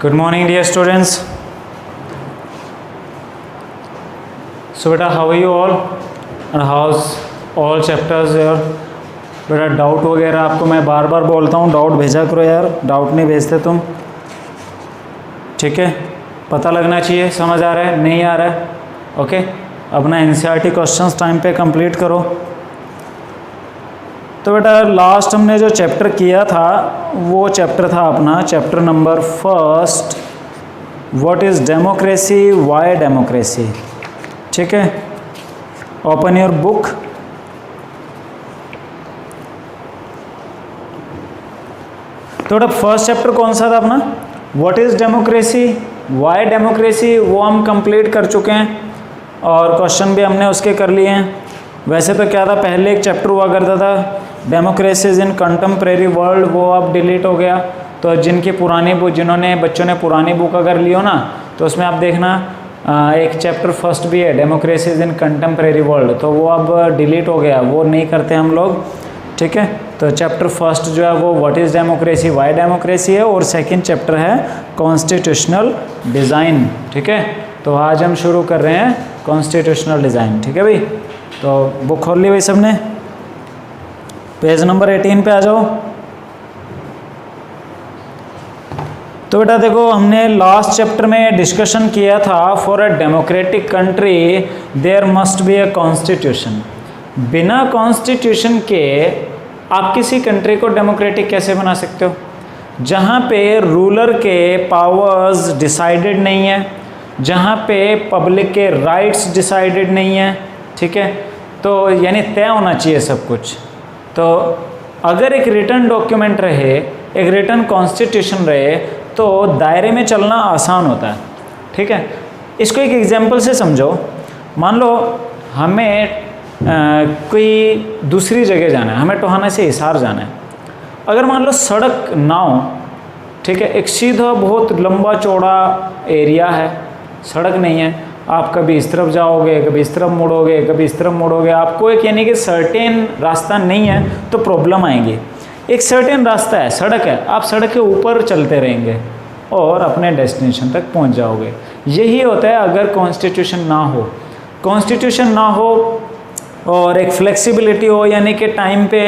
Good morning, dear students. So, beta, how are you all? And how's all chapters here? बेटा doubt वगैरह आपको मैं बार बार बोलता हूँ, डाउट भेजा करो यार, डाउट नहीं भेजते तुम, ठीक है? पता लगना चाहिए, समझ आ रहा है, नहीं आ रहा है, ओके? अपना एनसीईआरटी क्वेश्चंस टाइम पे कंप्लीट करो। तो बेटा लास्ट हमने जो चैप्टर किया था वो चैप्टर था अपना chapter number first, what is democracy, why democracy, ठीक है? Open your book. तो बेटा फर्स्ट चैप्टर कौन सा था अपना? What is democracy, why democracy, वो हम कंप्लीट कर चुके हैं और क्वेश्चन भी हमने उसके कर लिए हैं। वैसे तो क्या था, पहले एक चैप्टर हुआ करता था डेमोक्रेसीज इन कंटेम्प्रेरी वर्ल्ड, वो अब डिलीट हो गया। तो जिनकी पुरानी बुक, जिन्होंने बच्चों ने पुरानी बुक अगर लियो ना, तो उसमें आप देखना एक चैप्टर फर्स्ट भी है डेमोक्रेसीज इन कंटेम्प्रेरी वर्ल्ड, तो वो अब डिलीट हो गया, वो नहीं करते हम लोग, ठीक है? तो चैप्टर फर्स्ट जो है वो what is democracy, why democracy है, और सेकंड चैप्टर है कॉन्स्टिट्यूशनल डिज़ाइन, ठीक है? तो आज हम शुरू कर रहे हैं कॉन्स्टिट्यूशनल डिज़ाइन, ठीक है भाई? तो बुक खोल ली भाई सबने, पेज नंबर 18 पे आ जाओ। तो बेटा देखो, हमने लास्ट चैप्टर में डिस्कशन किया था for a democratic country there must be a constitution. बिना कॉन्स्टिट्यूशन के आप किसी कंट्री को डेमोक्रेटिक कैसे बना सकते हो? जहाँ पे रूलर के पावर्स डिसाइडेड नहीं है, जहाँ पे पब्लिक के राइट्स डिसाइडेड नहीं है, ठीक है? तो यानी तय होना चाहिए सब कुछ। तो अगर एक रिटन डॉक्यूमेंट रहे, एक रिटन कॉन्स्टिट्यूशन रहे, तो दायरे में चलना आसान होता है, ठीक है? इसको एक एग्जांपल से समझो। मान लो हमें कोई दूसरी जगह जाना है, हमें टोहाना से हिसार जाना है। अगर मान लो सड़क ना हो, ठीक है, एक सीधा बहुत लंबा चौड़ा एरिया है, सड़क नहीं है, आप कभी इस तरफ जाओगे, कभी इस तरफ मुड़ोगे, कभी इस तरफ मुड़ोगे, आपको एक यानी कि सर्टेन रास्ता नहीं है तो प्रॉब्लम आएंगी। एक सर्टेन रास्ता है, सड़क है, आप सड़क के ऊपर चलते रहेंगे और अपने डेस्टिनेशन तक पहुंच जाओगे। यही होता है अगर कॉन्स्टिट्यूशन ना हो। कॉन्स्टिट्यूशन ना हो और एक फ्लेक्सिबिलिटी हो, यानी कि टाइम पे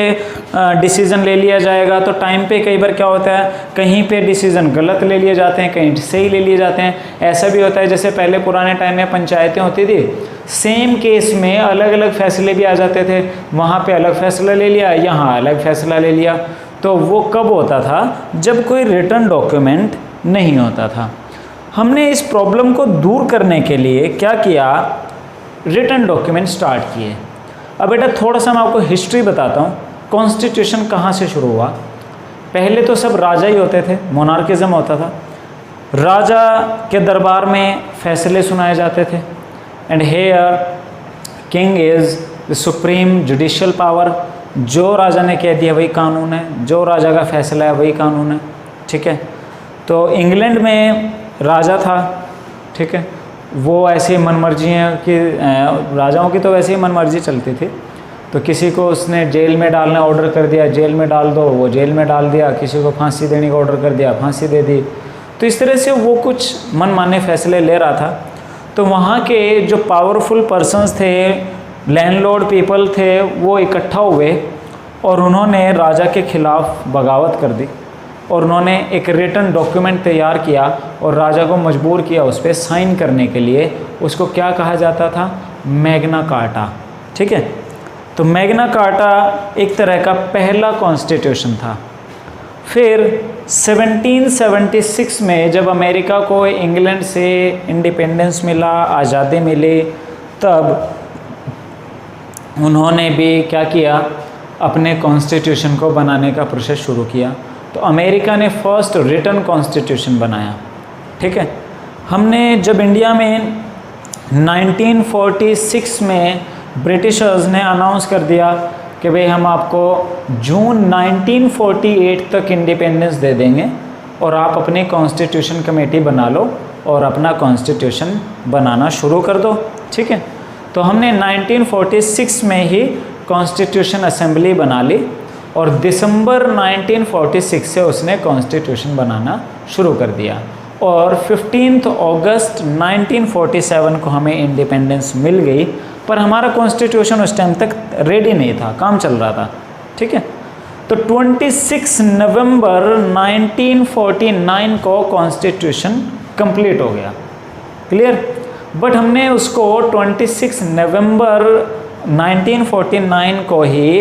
डिसीज़न ले लिया जाएगा, तो टाइम पे कई बार क्या होता है, कहीं पे डिसीज़न गलत ले लिए जाते हैं, कहीं सही ले लिए जाते हैं। ऐसा भी होता है जैसे पहले पुराने टाइम में पंचायतें होती थी, सेम केस में अलग अलग फैसले भी आ जाते थे, वहाँ पे अलग फैसला ले लिया, यहाँ अलग फैसला ले लिया। तो वो कब होता था? जब कोई रिटन डॉक्यूमेंट नहीं होता था। हमने इस प्रॉब्लम को दूर करने के लिए क्या किया, रिटन डॉक्यूमेंट स्टार्ट किए। अब बेटा थोड़ा सा मैं आपको हिस्ट्री बताता हूँ, कॉन्स्टिट्यूशन कहाँ से शुरू हुआ। पहले तो सब राजा ही होते थे, मोनार्किज्म होता था, राजा के दरबार में फैसले सुनाए जाते थे। And here king is the supreme judicial power, जो राजा ने कह दिया वही कानून है, जो राजा का फैसला है वही कानून है, ठीक है? तो इंग्लैंड में राजा था, ठीक है, वो ऐसे मनमर्जी हैं कि राजाओं की तो वैसे ही मनमर्जी चलती थी। तो किसी को उसने जेल में डालना ऑर्डर कर दिया, जेल में डाल दो, वो जेल में डाल दिया, किसी को फांसी देने का ऑर्डर कर दिया, फांसी दे दी। तो इस तरह से वो कुछ मनमाने फैसले ले रहा था। तो वहाँ के जो पावरफुल पर्सन्स थे, लैंडलॉर्ड पीपल थे, वो इकट्ठा हुए और उन्होंने राजा के खिलाफ बगावत कर दी और उन्होंने एक रिटन डॉक्यूमेंट तैयार किया और राजा को मजबूर किया उस पर साइन करने के लिए। उसको क्या कहा जाता था? मैग्ना कार्टा, ठीक है? तो मैग्ना कार्टा एक तरह का पहला कॉन्स्टिट्यूशन था। फिर 1776 में जब अमेरिका को इंग्लैंड से इंडिपेंडेंस मिला, आज़ादी मिली, तब उन्होंने भी क्या किया, अपने कॉन्स्टिट्यूशन को बनाने का प्रोसेस शुरू किया। तो अमेरिका ने फर्स्ट रिटन कॉन्स्टिट्यूशन बनाया, ठीक है? हमने जब इंडिया में 1946 में ब्रिटिशर्स ने अनाउंस कर दिया कि भाई हम आपको जून 1948 तक इंडिपेंडेंस दे देंगे और आप अपनी कॉन्स्टिट्यूशन कमेटी बना लो और अपना कॉन्स्टिट्यूशन बनाना शुरू कर दो, ठीक है? तो हमने 1946 में ही कॉन्स्टिट्यूशन असेंबली बना ली और दिसंबर 1946 से उसने कॉन्स्टिट्यूशन बनाना शुरू कर दिया। और 15 अगस्त 1947 को हमें इंडिपेंडेंस मिल गई, पर हमारा कॉन्स्टिट्यूशन उस टाइम तक रेडी नहीं था, काम चल रहा था। ठीक है, तो 26 नवंबर 1949 को कॉन्स्टिट्यूशन कंप्लीट हो गया। क्लियर? बट हमने उसको 26 नवंबर 1949 को ही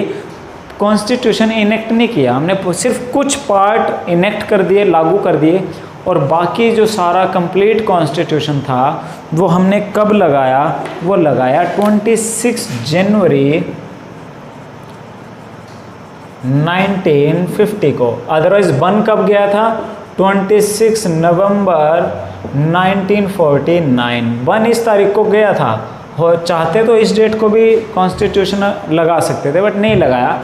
कॉन्स्टिट्यूशन इनेक्ट नहीं किया, हमने सिर्फ कुछ पार्ट इनेक्ट कर दिए, लागू कर दिए, और बाकी जो सारा कंप्लीट कॉन्स्टिट्यूशन था वो हमने कब लगाया? वो लगाया 26 जनवरी 1950 को। अदरवाइज बन कब गया था? 26 नवंबर 1949 बन इस तारीख को गया था। हो चाहते तो इस डेट को भी कॉन्स्टिट्यूशन लगा सकते थे, बट नहीं लगाया।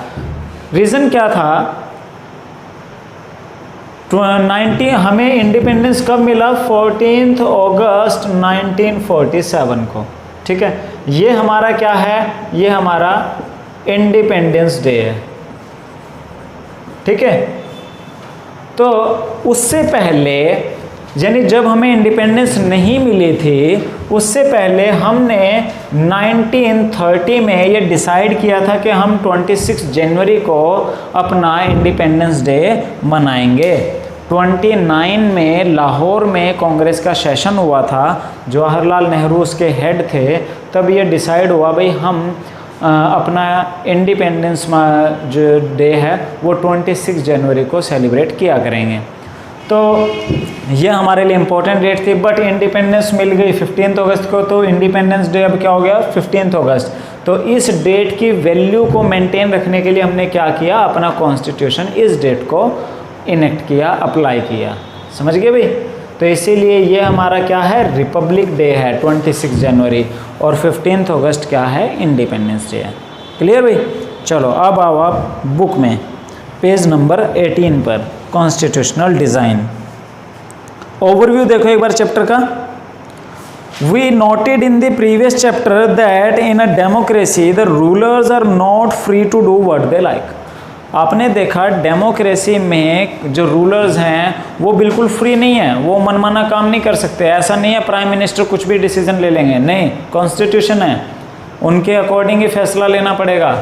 रीज़न क्या था? 19 हमें इंडिपेंडेंस कब मिला? 14 अगस्त 1947 को। ठीक है, ये हमारा क्या है? ये हमारा इंडिपेंडेंस डे है। ठीक है, तो उससे पहले, यानी जब हमें इंडिपेंडेंस नहीं मिली थी, उससे पहले हमने 1930 में ये डिसाइड किया था कि हम 26 जनवरी को अपना इंडिपेंडेंस डे मनाएंगे। 29 में लाहौर में कांग्रेस का सेशन हुआ था, जवाहरलाल नेहरू उसके हेड थे। तब ये डिसाइड हुआ भाई हम अपना इंडिपेंडेंस जो डे है वो 26 जनवरी को सेलिब्रेट किया करेंगे। तो ये हमारे लिए इम्पोर्टेंट डेट थी, बट इंडिपेंडेंस मिल गई 15 अगस्त को, तो इंडिपेंडेंस डे अब क्या हो गया? 15 अगस्त। तो इस डेट की वैल्यू को मेंटेन रखने के लिए हमने क्या किया? अपना कॉन्स्टिट्यूशन इस डेट को इनेक्ट किया, अप्लाई किया। समझ गए भाई? तो इसीलिए ये हमारा क्या है? रिपब्लिक डे है 26 जनवरी, और 15 अगस्त क्या है? इंडिपेंडेंस डे है। क्लियर भाई? चलो अब आओ आप बुक में पेज नंबर 18 पर, कॉन्स्टिट्यूशनल डिज़ाइन। ओवरव्यू देखो एक बार चैप्टर का। We noted in the previous chapter that in a democracy the rulers are not free to do what they like. आपने देखा डेमोक्रेसी में जो रूलर्स हैं वो बिल्कुल फ्री नहीं है, वो मनमाना काम नहीं कर सकते। ऐसा नहीं है प्राइम मिनिस्टर कुछ भी डिसीजन ले लेंगे, नहीं, कॉन्स्टिट्यूशन है, उनके अकॉर्डिंग ही फैसला लेना पड़ेगा।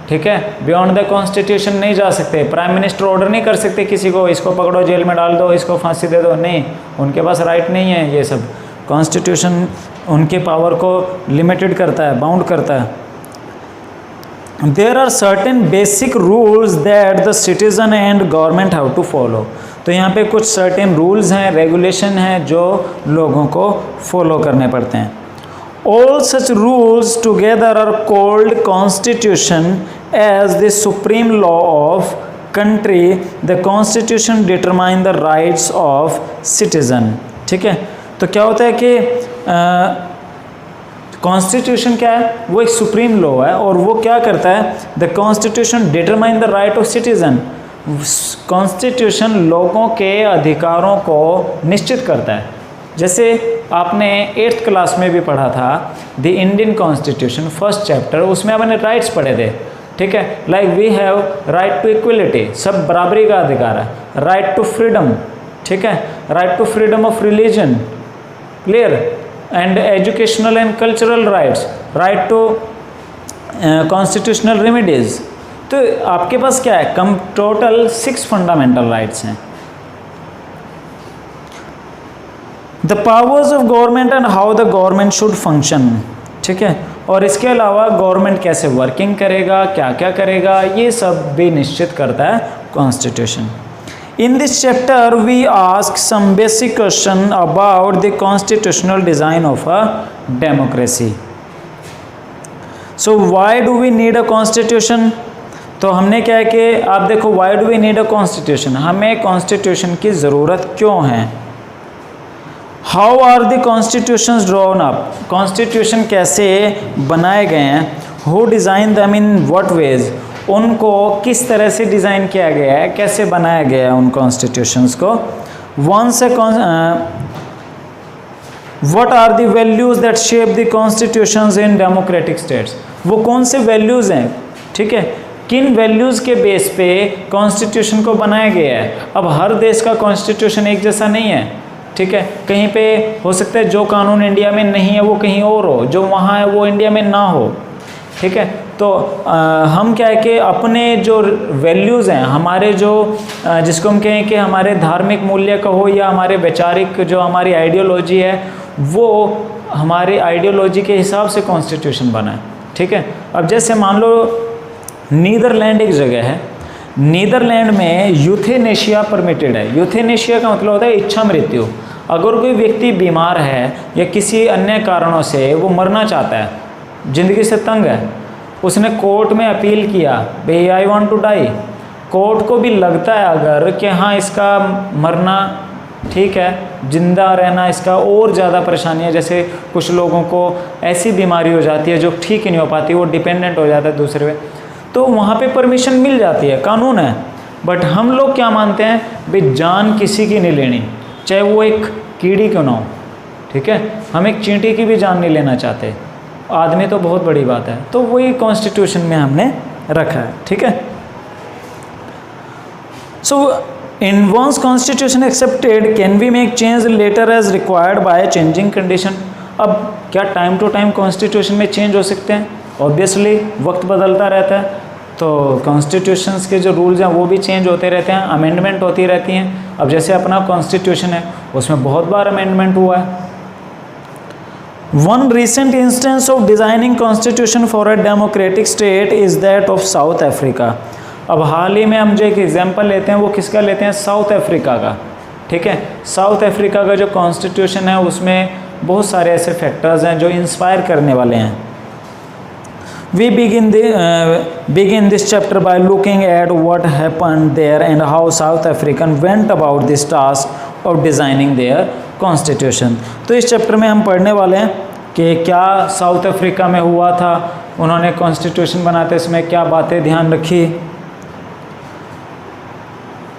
ठीक है, बियॉन्ड द कॉन्स्टिट्यूशन नहीं जा सकते। प्राइम मिनिस्टर ऑर्डर नहीं कर सकते किसी को, इसको पकड़ो जेल में डाल दो, इसको फांसी दे दो, नहीं, उनके पास राइट नहीं है। ये सब कॉन्स्टिट्यूशन उनके पावर को लिमिटेड करता है, बाउंड करता है। There are certain basic rules that the citizen and government have to follow। तो यहाँ पे कुछ certain rules हैं, regulation हैं जो लोगों को follow करने पड़ते हैं। All such rules together are called constitution as the supreme law of country। The constitution determine the rights of citizen। ठीक है, तो क्या होता है कि कॉन्स्टिट्यूशन क्या है? वो एक सुप्रीम लॉ है, और वो क्या करता है? The constitution determine the right of citizen. Constitution लोगों के अधिकारों को निश्चित करता है। जैसे आपने 8th क्लास में भी पढ़ा था the Indian constitution first chapter, उसमें आपने राइट्स पढ़े थे। ठीक है, like we have right to equality, सब बराबरी का अधिकार है। राइट टू फ्रीडम, ठीक है, right to freedom of religion, clear, and educational and cultural rights, right to constitutional remedies। तो आपके पास क्या है? कम टोटल 6 फंडामेंटल राइट्स हैं। The powers of government and how the government should function. ठीक है, और इसके अलावा गवर्नमेंट कैसे वर्किंग करेगा, क्या क्या करेगा, ये सब भी निश्चित करता है constitution. In this chapter we ask some basic question about the constitutional design of a democracy। So why do we need a constitution? तो हमने क्या है कि आप देखो why do we need a constitution, हमें constitution की ज़रूरत क्यों है? How are the constitutions drawn up? constitution कैसे बनाए गए हैं? Who designed them in what ways? उनको किस तरह से डिज़ाइन किया गया है, कैसे बनाया गया है उन कॉन्स्टिट्यूशंस को। Once what are the values that shape the constitutions in democratic states. वो कौन से वैल्यूज़ हैं? ठीक है, किन वैल्यूज़ के बेस पे कॉन्स्टिट्यूशन को बनाया गया है। अब हर देश का कॉन्स्टिट्यूशन एक जैसा नहीं है। ठीक है। कहीं पे हो सकता है जो कानून इंडिया में नहीं है वो कहीं और हो, जो वहाँ है वो इंडिया में ना हो, ठीक है। तो हम क्या है कि अपने जो वैल्यूज़ हैं, हमारे जो जिसको हम कहें कि हमारे धार्मिक मूल्य कहो या हमारे वैचारिक जो हमारी आइडियोलॉजी है, वो हमारी आइडियोलॉजी के हिसाब से कॉन्स्टिट्यूशन बना है, ठीक है। अब जैसे मान लो नीदरलैंड एक जगह है, नीदरलैंड में यूथेनेशिया परमिटेड है। यूथेनेशिया का मतलब होता है इच्छा मृत्यु। अगर कोई व्यक्ति बीमार है या किसी अन्य कारणों से वो मरना चाहता है, ज़िंदगी से तंग है, उसने कोर्ट में अपील किया, भाई I want to die, court को भी लगता है अगर कि हाँ इसका मरना ठीक है, जिंदा रहना इसका और ज़्यादा परेशानी है, जैसे कुछ लोगों को ऐसी बीमारी हो जाती है जो ठीक ही नहीं हो पाती, वो डिपेंडेंट हो जाता है दूसरे पे, तो वहाँ पे परमिशन मिल जाती है, कानून है। बट हम लोग क्या मानते हैं, भाई जान किसी की नहीं लेनी, चाहे वो एक कीड़ी क्यों ना हो, ठीक है। हम एक चींटी की भी जान नहीं लेना चाहते, आदमी तो बहुत बड़ी बात है। तो वही कॉन्स्टिट्यूशन में हमने रखा है, ठीक है। So in once constitution accepted can we make change later as required by changing condition. अब क्या टाइम टू टाइम कॉन्स्टिट्यूशन में चेंज हो सकते हैं? ऑब्वियसली वक्त बदलता रहता है, तो कॉन्स्टिट्यूशंस के जो रूल्स हैं वो भी चेंज होते रहते हैं, अमेंडमेंट होती रहती हैं। अब जैसे अपना कॉन्स्टिट्यूशन है, उसमें बहुत बार अमेंडमेंट हुआ है। One recent instance of designing constitution for a democratic state is that of South Africa। अब हाल ही में हम जो एक एग्जांपल लेते हैं वो किसका लेते हैं? साउथ अफ्रीका का, ठीक है। साउथ अफ्रीका का जो कॉन्स्टिट्यूशन है उसमें बहुत सारे ऐसे फैक्टर्स हैं जो इंस्पायर करने वाले हैं। We begin this chapter by looking at what happened there and how South African went about this task of designing their constitution. तो इस चैप्टर में हम पढ़ने वाले हैं कि क्या साउथ अफ्रीका में हुआ था, उन्होंने कॉन्स्टिट्यूशन बनाते समय क्या बातें ध्यान रखी।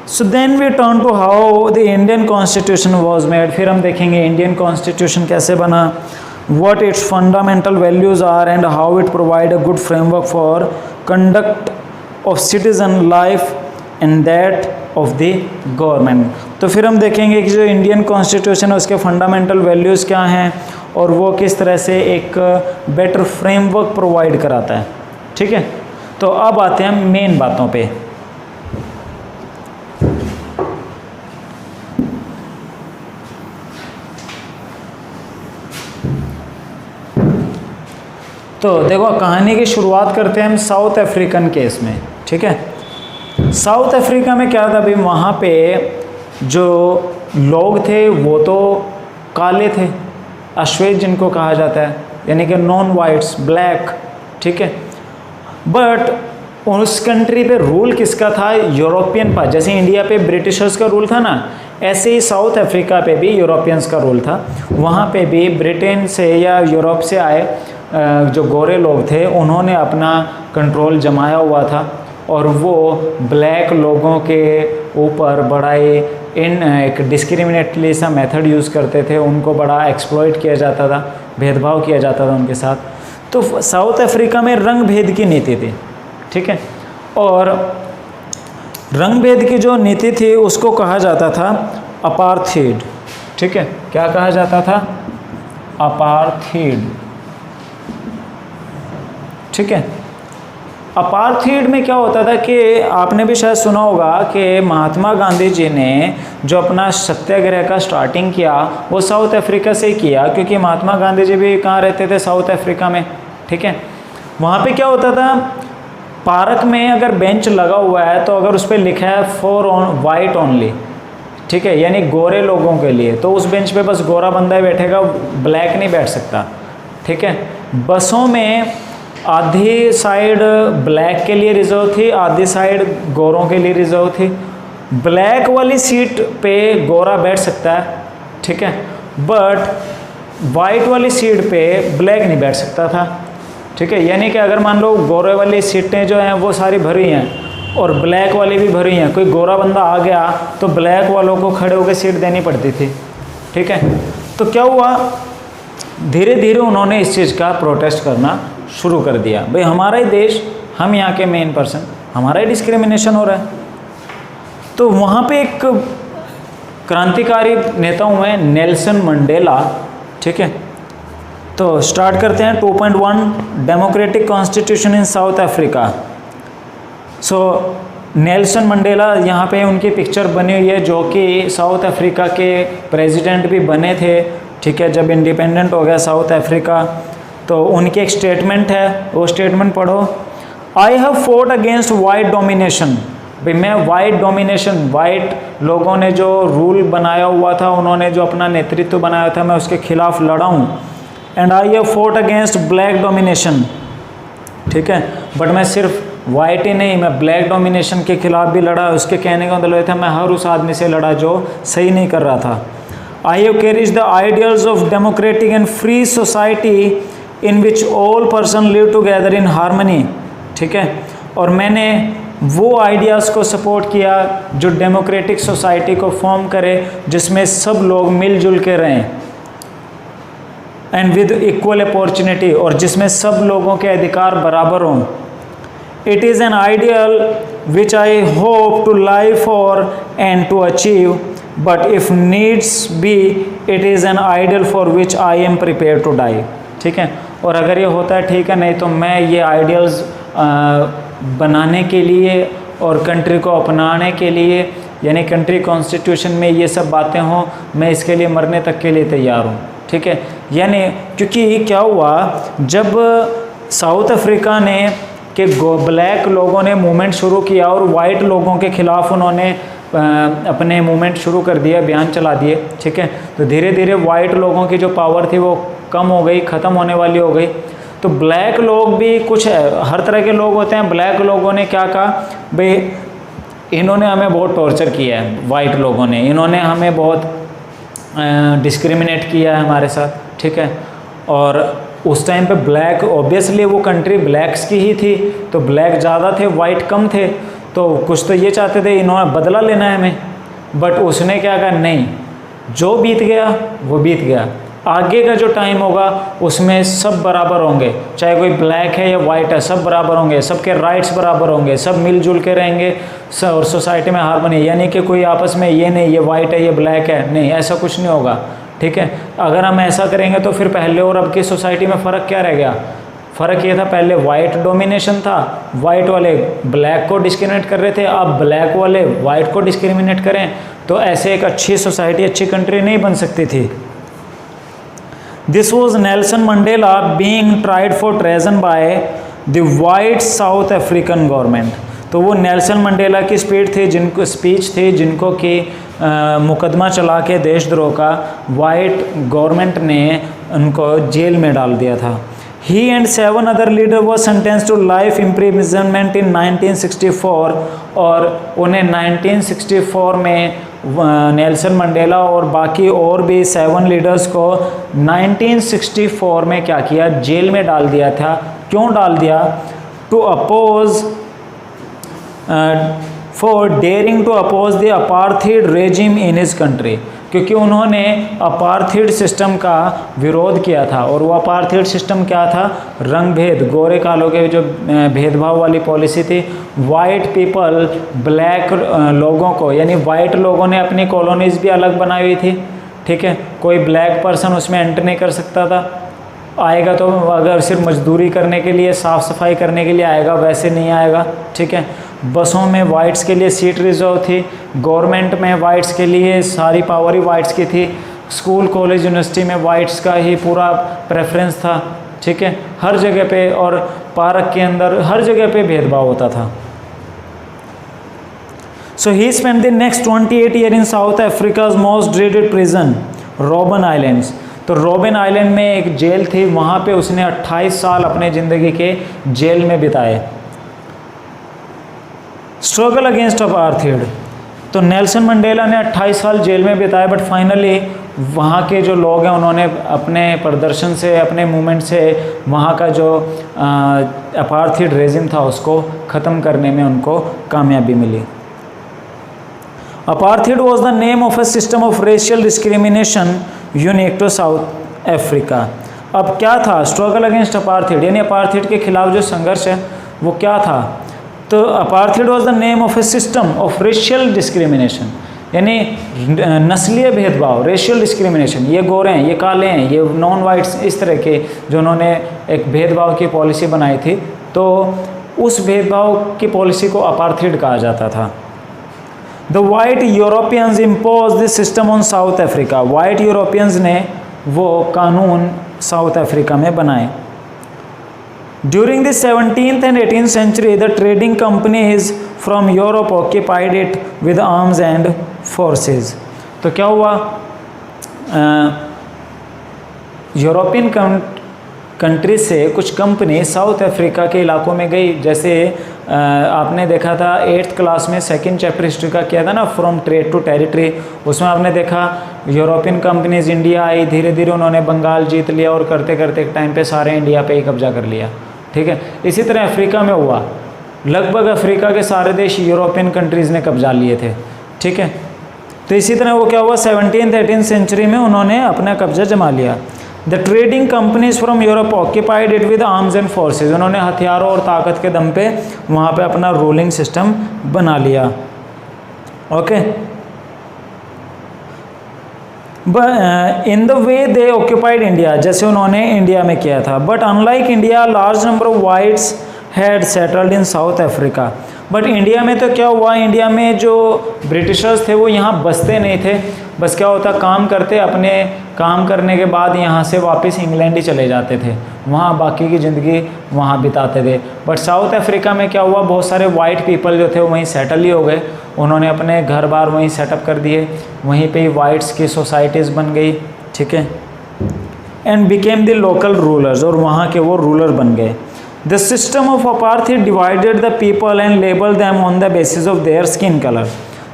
So then we turn to how the Indian constitution was made. फिर हम देखेंगे इंडियन कॉन्स्टिट्यूशन कैसे बना, what its fundamental values are and how it provide a good framework for conduct of citizen life and that of the government। तो फिर हम देखेंगे कि जो इंडियन कॉन्स्टिट्यूशन है उसके फंडामेंटल वैल्यूज़ क्या हैं और वो किस तरह से एक बेटर फ्रेमवर्क प्रोवाइड कराता है, ठीक है। तो अब आते हैं मेन बातों पे। तो देखो कहानी की शुरुआत करते हैं हम साउथ अफ्रीकन केस में, ठीक है। साउथ अफ्रीका में क्या था भाई, वहाँ पे जो लोग थे वो तो काले थे, अश्वेत जिनको कहा जाता है, यानी कि नॉन वाइट्स, ब्लैक, ठीक है। बट उस कंट्री पे रूल किसका था? यूरोपियन का। जैसे इंडिया पे ब्रिटिशर्स का रूल था ना, ऐसे ही साउथ अफ्रीका पे भी यूरोपियंस का रूल था। वहाँ पे भी ब्रिटेन से या यूरोप से आए जो गोरे लोग थे उन्होंने अपना कंट्रोल जमाया हुआ था और वो ब्लैक लोगों के ऊपर बड़ा एक डिस्क्रिमिनेटली सा मेथड यूज़ करते थे, उनको बड़ा एक्सप्लॉइट किया जाता था, भेदभाव किया जाता था उनके साथ। तो साउथ अफ्रीका में रंग भेद की नीति थी, ठीक है। और रंग भेद की जो नीति थी उसको कहा जाता था अपार्थीड, ठीक है। क्या कहा जाता था? अपार्थीड, ठीक है। अपार्थीड में क्या होता था कि आपने भी शायद सुना होगा कि महात्मा गांधी जी ने जो अपना सत्याग्रह का स्टार्टिंग किया वो साउथ अफ्रीका से ही किया, क्योंकि महात्मा गांधी जी भी कहाँ रहते थे? साउथ अफ्रीका में, ठीक है। वहाँ पे क्या होता था, पार्क में अगर बेंच लगा हुआ है तो अगर उस पर लिखा है फॉर वाइट ओनली, ठीक है, यानी गोरे लोगों के लिए, तो उस बेंच पे बस गोरा बंदा ही बैठेगा, ब्लैक नहीं बैठ सकता, ठीक है। बसों में आधी साइड ब्लैक के लिए रिजर्व थी, आधी साइड गोरों के लिए रिजर्व थी। ब्लैक वाली सीट पे गोरा बैठ सकता है, ठीक है, बट वाइट वाली सीट पे ब्लैक नहीं बैठ सकता था, ठीक है। यानी कि अगर मान लो गोरे वाली सीटें जो हैं वो सारी भरी हैं और ब्लैक वाली भी भरी हैं, कोई गोरा बंदा आ गया तो ब्लैक वालों को खड़े होकर सीट देनी पड़ती थी, ठीक है। तो क्या हुआ, धीरे धीरे उन्होंने इस चीज़ का प्रोटेस्ट करना शुरू कर दिया, भाई हमारा ही देश, हम यहाँ के मेन पर्सन, हमारा ही डिस्क्रिमिनेशन हो रहा है। तो वहाँ पे एक क्रांतिकारी नेताओं में नेल्सन मंडेला, ठीक है। तो स्टार्ट करते हैं 2.1 democratic constitution in south Africa. So Nelson Mandela, यहाँ पे उनकी पिक्चर बनी हुई है, जो कि साउथ अफ्रीका के प्रेसिडेंट भी बने थे, ठीक है, जब इंडिपेंडेंट हो गया साउथ अफ्रीका। तो उनकी एक स्टेटमेंट है, वो स्टेटमेंट पढ़ो। I have fought against white domination, भाई मैं वाइट डोमिनेशन, वाइट लोगों ने जो रूल बनाया हुआ था, उन्होंने जो अपना नेतृत्व बनाया था, मैं उसके खिलाफ लड़ा हूँ। And I have fought against black domination, ठीक है, बट मैं सिर्फ वाइट ही नहीं, मैं ब्लैक डोमिनेशन के खिलाफ भी लड़ा। उसके कहने का मतलब था मैं हर उस आदमी से लड़ा जो सही नहीं कर रहा था। I have carries the ideals of democratic and free society in which all person live together in harmony, ठीक है, और मैंने वो आइडियाज़ को सपोर्ट किया जो डेमोक्रेटिक सोसाइटी को फॉर्म करे, जिसमें सब लोग मिलजुल के रहें, एंड विद इक्वल अपॉर्चुनिटी, और जिसमें सब लोगों के अधिकार बराबर हों। It is an ideal which I hope to live for and to achieve, but if needs be it is an ideal for which I am prepare to die, ठीक है। और अगर ये होता है ठीक है, नहीं तो मैं ये आइडियल्स बनाने के लिए और कंट्री को अपनाने के लिए, यानी कंट्री कॉन्स्टिट्यूशन में ये सब बातें हों, मैं इसके लिए मरने तक के लिए तैयार हूँ, ठीक है। यानी क्योंकि क्या हुआ, जब साउथ अफ्रीका ने कि ब्लैक लोगों ने मूवमेंट शुरू किया और वाइट लोगों के ख़िलाफ़ उन्होंने अपने मूवमेंट शुरू कर दिया, बयान चला दिए, ठीक है, तो धीरे धीरे वाइट लोगों की जो पावर थी वो कम हो गई, ख़त्म होने वाली हो गई। तो ब्लैक लोग भी, कुछ हर तरह के लोग होते हैं, ब्लैक लोगों ने क्या कहा, भाई इन्होंने हमें बहुत टॉर्चर किया है, वाइट लोगों ने, इन्होंने हमें बहुत डिस्क्रिमिनेट किया है हमारे साथ, ठीक है। और उस टाइम पे ब्लैक, ऑब्वियसली वो कंट्री ब्लैक्स की ही थी, तो ब्लैक ज़्यादा थे, वाइट कम थे, तो कुछ तो ये चाहते थे इन्होंने बदला लेना है हमें। बट उसने क्या कहा, नहीं, जो बीत गया वो बीत गया, आगे का जो टाइम होगा उसमें सब बराबर होंगे, चाहे कोई ब्लैक है या वाइट है, सब बराबर होंगे, सबके राइट्स बराबर होंगे, सब मिलजुल के रहेंगे और सोसाइटी में हार्मनी, यानी कि कोई आपस में ये नहीं ये वाइट है ये ब्लैक है, नहीं, ऐसा कुछ नहीं होगा, ठीक है। अगर हम ऐसा करेंगे तो फिर पहले और अब की सोसाइटी में फ़र्क क्या रह गया? फ़र्क ये था, पहले वाइट डोमिनेशन था, वाइट वाले ब्लैक को डिस्क्रिमिनेट कर रहे थे, अब ब्लैक वाले वाइट को डिस्क्रिमिनेट करें, तो ऐसे एक अच्छी सोसाइटी, अच्छी कंट्री नहीं बन सकती थी। This was Nelson Mandela being tried for treason by the white south African government. तो वो नेल्सन मंडेला की स्पीच थी जिनको कि मुकदमा चला के देशद्रोह का वाइट गवर्नमेंट ने उनको जेल में डाल दिया था। He and 7 other leaders were sentenced to life imprisonment in 1964 और उन्हें 1964 में नेल्सन मंडेला और बाकी और भी 7 लीडर्स को 1964 में क्या किया, जेल में डाल दिया था। क्यों डाल दिया? To oppose for daring to oppose the apartheid regime in his country, क्योंकि उन्होंने अपार्थाइड सिस्टम का विरोध किया था। और वो अपार्थाइड सिस्टम क्या था? रंग भेद, गोरे कालों के जो भेदभाव वाली पॉलिसी थी। वाइट पीपल ब्लैक लोगों को, यानी वाइट लोगों ने अपनी कॉलोनीज़ भी अलग बनाई हुई थी, ठीक है, कोई ब्लैक पर्सन उसमें एंटर नहीं कर सकता था। आएगा तो अगर सिर्फ मजदूरी करने के लिए, साफ़ सफाई करने के लिए आएगा, वैसे नहीं आएगा, ठीक है। बसों में वाइट्स के लिए सीट रिजर्व थी, गवर्नमेंट में वाइट्स के लिए सारी पावर ही वाइट्स की थी, स्कूल कॉलेज यूनिवर्सिटी में वाइट्स का ही पूरा प्रेफरेंस था, ठीक है, हर जगह पे, और पार्क के अंदर हर जगह पे भेदभाव होता था। So he spend the next 28 year in South Africa's most dreaded prison Robben islands. तो रॉबिन आइलैंड में एक जेल थी, वहाँ पे उसने 28 साल अपने ज़िंदगी के जेल में बिताए। स्ट्रगल अगेंस्ट अपार्थाइड, तो नेल्सन मंडेला ने 28 साल जेल में बिताए, बट फाइनली वहाँ के जो लोग हैं उन्होंने अपने प्रदर्शन से, अपने मूवमेंट से वहाँ का जो अपार्थाइड रेजिम था उसको ख़त्म करने में उनको कामयाबी मिली। Apartheid was the name of a system of racial discrimination unique to South Africa. अब क्या था स्ट्रगल अगेंस्ट अपार्थाइड, यानी अपार्थाइड के खिलाफ जो संघर्ष है वो क्या था? तो apartheid was the name of a system of racial discrimination, यानी नस्लीय भेदभाव, रेशियल डिस्क्रिमिनेशन, ये गोरे हैं, ये काले हैं, ये नॉन वाइट्स, इस तरह के जो उन्होंने एक भेदभाव की पॉलिसी बनाई थी, तो उस भेदभाव की पॉलिसी को अपार्थीड कहा जाता था। The white Europeans impose this system on south Africa. White Europeans ने वो कानून साउथ अफ्रीका में बनाए। During the 17th and 18th century, the trading companies from Europe occupied it with arms and forces. तो क्या हुआ, यूरोपियन कंट्री से कुछ कंपनी साउथ अफ्रीका के इलाकों में गई। जैसे आपने देखा था 8th क्लास में 2nd चैप्टर हिस्ट्री का किया था ना, फ्रॉम ट्रेड टू टेरिटरी, उसमें आपने देखा यूरोपियन कंपनीज इंडिया आई, धीरे धीरे उन्होंने बंगाल जीत लिया और करते करते एक टाइम पे सारे इंडिया पे ही कब्जा कर लिया। ठीक है, इसी तरह अफ्रीका में हुआ, लगभग अफ्रीका के सारे देश यूरोपियन कंट्रीज़ ने कब्जा लिए थे। ठीक है, तो इसी तरह वो क्या हुआ, 17th 18th सेंचुरी में उन्होंने अपना कब्जा जमा लिया। The trading companies from Europe occupied it with arms and forces. उन्होंने हथियारों और ताकत के दम पे वहाँ पे अपना रूलिंग सिस्टम बना लिया। Okay, in the way they occupied India, जैसे उन्होंने इंडिया में किया था। But unlike India, large number of whites had settled in south Africa. But India में तो क्या हुआ, इंडिया में जो ब्रिटिशर्स थे वो यहाँ बसते नहीं थे, बस क्या होता, काम करते, अपने काम करने के बाद यहाँ से वापस इंग्लैंड ही चले जाते थे, वहाँ बाकी की ज़िंदगी वहाँ बिताते थे। बट साउथ अफ्रीका में क्या हुआ, बहुत सारे वाइट पीपल जो थे वो वहीं सेटल ही हो गए, उन्होंने अपने घर बार वहीं सेटअप कर दिए, वहीं पे ही वाइट्स की सोसाइटीज़ बन गई। ठीक है, and became the local rulers, और वहाँ के वो रूलर बन गए। The system of apartheid divided the people and label them on the basis of their skin colour.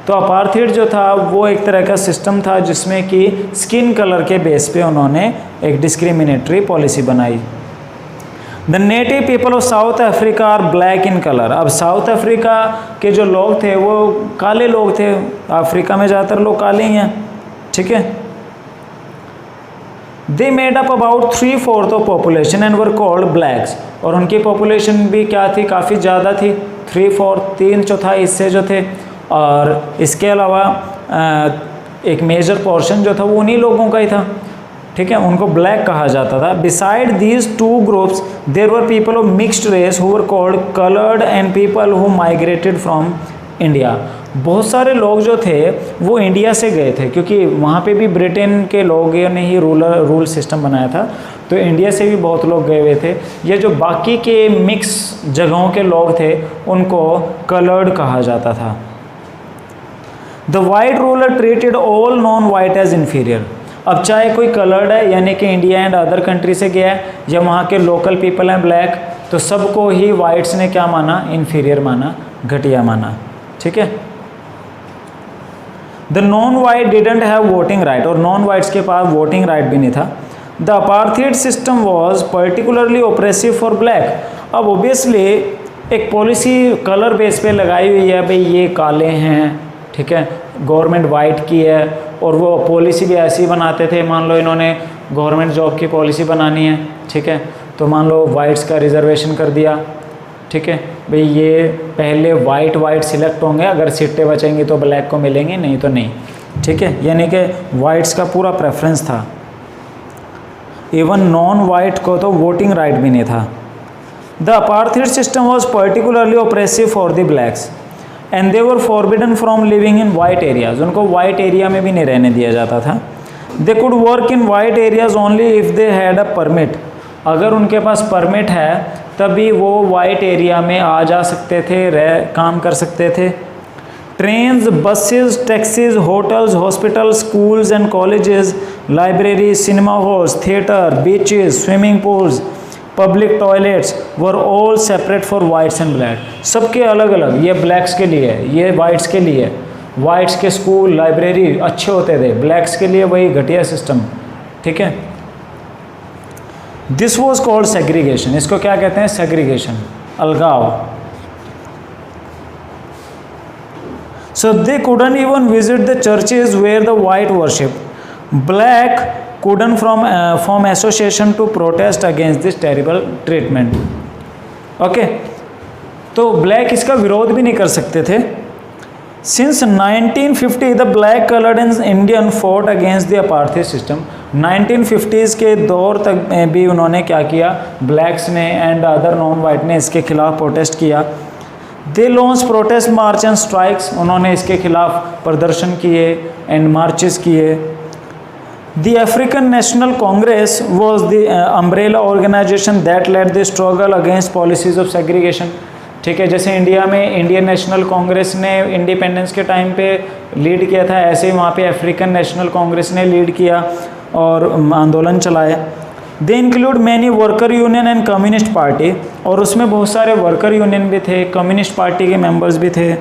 तो अपार्थीड जो था वो एक तरह का सिस्टम था जिसमें कि स्किन कलर के बेस पे उन्होंने एक डिस्क्रिमिनेटरी पॉलिसी बनाई। The native people of South Africa are black in colour. अब साउथ अफ्रीका के जो लोग थे वो काले लोग थे, अफ्रीका में ज़्यादातर लोग काले ही हैं। ठीक है, they made up about 3/4 of population and were called blacks. और उनकी पॉपुलेशन भी क्या थी, काफ़ी ज़्यादा थी, 3/4 3/4 हिस्से जो थे। और इसके अलावा एक मेजर पोर्शन जो था वो उन्हीं लोगों का ही था। ठीक है, उनको ब्लैक कहा जाता था। Beside these two groups there were people of mixed race who were called coloured and people who migrated from India. बहुत सारे लोग जो थे वो इंडिया से गए थे, क्योंकि वहाँ पे भी ब्रिटेन के लोगों ने ही रूल सिस्टम बनाया था, तो इंडिया से भी बहुत लोग गए हुए थे। ये जो बाकी के मिक्स जगहों के लोग थे उनको कलर्ड कहा जाता था। The white ruler treated all non white as inferior. अब चाहे कोई कलर्ड है, यानी कि इंडिया एंड अदर कंट्री से गया है, या वहाँ के लोकल पीपल हैं ब्लैक, तो सबको ही वाइट्स ने क्या माना, इन्फीरियर माना, घटिया माना। ठीक है, the non white didn't have voting right, और नॉन वाइट्स के पास वोटिंग राइट भी नहीं था। The apartheid system was particularly oppressive for black. अब ओबियसली एक पॉलिसी कलर बेस पे लगाई हुई है, भाई ये काले हैं, ठीक है, गवर्नमेंट वाइट की है, और वो पॉलिसी भी ऐसी बनाते थे। मान लो इन्होंने गवर्नमेंट जॉब की पॉलिसी बनानी है, ठीक है, तो मान लो वाइट्स का रिजर्वेशन कर दिया। ठीक है, भाई ये पहले वाइट सिलेक्ट होंगे, अगर सीटें बचेंगी तो ब्लैक को मिलेंगी, नहीं तो नहीं। ठीक है, यानी कि वाइट्स का पूरा प्रेफरेंस था। इवन नॉन वाइट को तो वोटिंग राइट भी नहीं था। The apartheid system was particularly oppressive for the blacks and they were forbidden from living in white areas. उनको वाइट एरिया में भी नहीं रहने दिया जाता था। They could work in white areas only if they had a permit. अगर उनके पास परमिट है तभी वो वाइट एरिया में आ जा सकते थे, काम कर सकते थे। Trains, buses, taxis, hotels, hospital, schools and colleges, library, cinema halls, theatre, beaches, swimming pools, public toilets were all separate for whites and black. सबके अलग अलग, ये ब्लैक्स के लिए है, ये वाइट्स के लिए है। वाइट्स के स्कूल, लाइब्रेरी अच्छे होते थे, ब्लैक्स के लिए वही घटिया सिस्टम। ठीक है, दिस वॉज कॉल्ड सेग्रीगेशन। इसको क्या कहते हैं, सेग्रीगेशन, अलगाव। So they couldn't even visit the churches where the white worship. Black couldn't form association to protest against this terrible treatment. Okay, तो ब्लैक इसका विरोध भी नहीं कर सकते थे, since 1950 the black coloured Indian fort against the apartheid system. 1950s के दौर तक में भी उन्होंने क्या किया, ब्लैक्स ने एंड अदर नॉन वाइट ने इसके खिलाफ प्रोटेस्ट किया। They launch protest march and strikes, उन्होंने इसके खिलाफ प्रदर्शन किए एंड मार्चेस किए। The African National Congress was the umbrella organisation that led the struggle against policies of segregation. ठीक है, जैसे इंडिया में इंडियन नेशनल कांग्रेस ने इंडिपेंडेंस के टाइम पे लीड किया था, ऐसे ही वहाँ पे अफ्रीकन नेशनल कांग्रेस ने लीड किया और आंदोलन चलाया। They include many worker union and communist party, और उसमें बहुत सारे वर्कर यूनियन भी थे, कम्युनिस्ट पार्टी के मेंबर्स भी थे।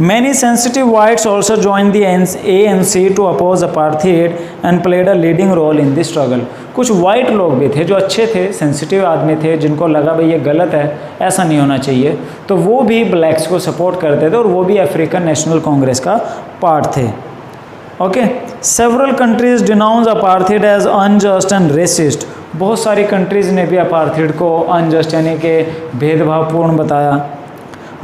Many sensitive whites also join the ANC to oppose apartheid and played a leading role in the struggle. कुछ वाइट लोग भी थे जो अच्छे थे, सेंसिटिव आदमी थे, जिनको लगा भाई ये गलत है, ऐसा नहीं होना चाहिए, तो वो भी ब्लैक्स को सपोर्ट करते थे और वो भी अफ्रीकन नेशनल कांग्रेस का पार्ट थे। Okay, several countries denounce apartheid as unjust and racist. बहुत सारी कंट्रीज़ ने भी अपार्थाइड को अनजस्ट यानी कि भेदभावपूर्ण बताया।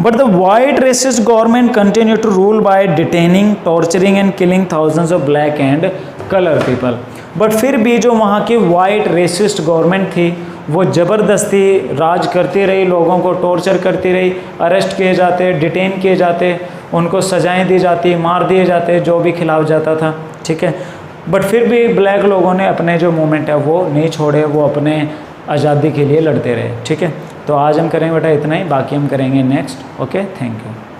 But the white racist government continue to rule by detaining, torturing and killing thousands of black and colour people. But फिर भी जो वहाँ की वाइट रेसिस्ट गवर्नमेंट थी वो ज़बरदस्ती राज करती रही, लोगों को टॉर्चर करती रही, अरेस्ट किए जाते, डिटेन किए जाते, उनको सजाएं दी जाती, मार दिए जाते जो भी खिलाफ जाता था। ठीक है, बट फिर भी ब्लैक लोगों ने अपने जो मूवमेंट है वो नहीं छोड़े, वो अपने आज़ादी के लिए लड़ते रहे। ठीक है, तो आज हम करेंगे बेटा इतना ही, बाकी हम करेंगे नेक्स्ट। Okay, thank you.